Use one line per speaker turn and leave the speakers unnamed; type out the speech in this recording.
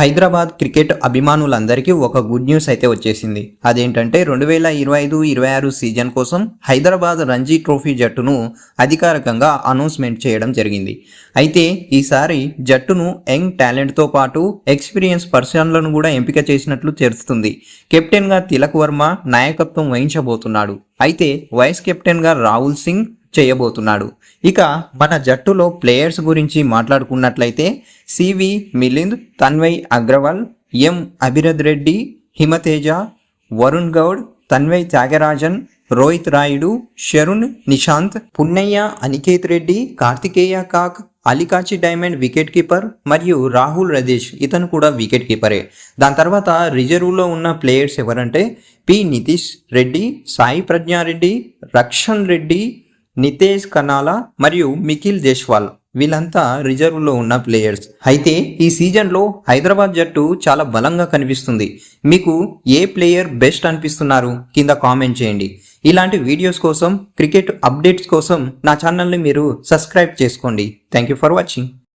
Hyderabad cricket అభిమానులందరికీ ఒక good news అయితే వచ్చేసింది. అదేంటంటే 2025-26 సీజన్ కోసం హైదరాబాద్ రంజీ ట్రోఫీ జట్టును అధికారికంగా అనౌన్స్మెంట్ చేయడం జరిగింది. అయితే ఈసారి జట్టును యంగ్ టాలెంట్తో పాటు ఎక్స్పీరియన్స్ పర్సన్లను కూడా ఎంపిక చేసినట్లు తెలుస్తుంది. కెప్టెన్గా తిలక్ వర్మ నాయకత్వం వహించబోతున్నాడు. అయితే వైస్ కెప్టెన్గా రాహుల్ సింగ్ చేయబోతున్నాడు. ఇక మన జట్టులో ప్లేయర్స్ గురించి మాట్లాడుకున్నట్లయితే సివి మిలింద్, తన్వయ్ అగ్రవాల్, ఎం అభిరథ్ రెడ్డి, హిమతేజ, వరుణ్ గౌడ్, తన్వయ్ త్యాగరాజన్, రోహిత్ రాయుడు, షరుణ్ నిశాంత్, పున్నయ్య, అనికేత్ రెడ్డి, కార్తికేయ కాక్, అలికాచి డైమండ్ వికెట్ కీపర్ మరియు రాహుల్ రదేశ్ ఇతను కూడా వికెట్ కీపరే. దాని తర్వాత రిజర్వ్లో ఉన్న ప్లేయర్స్ ఎవరంటే పి నితీష్ రెడ్డి, సాయి ప్రజ్ఞారెడ్డి, రక్షణ్ రెడ్డి, నితేష్ కనాలా మరియు మిఖిల్ దేశ్వాల్ వీళ్ళంతా రిజర్వ్లో ఉన్న ప్లేయర్స్. అయితే ఈ సీజన్లో హైదరాబాద్ జట్టు చాలా బలంగా కనిపిస్తుంది. మీకు ఏ ప్లేయర్ బెస్ట్ అనిపిస్తున్నారు కింద కామెంట్ చేయండి. ఇలాంటి వీడియోస్ కోసం, క్రికెట్ అప్డేట్స్ కోసం నా ఛానల్ని మీరు సబ్స్క్రైబ్ చేసుకోండి. Thank you for watching.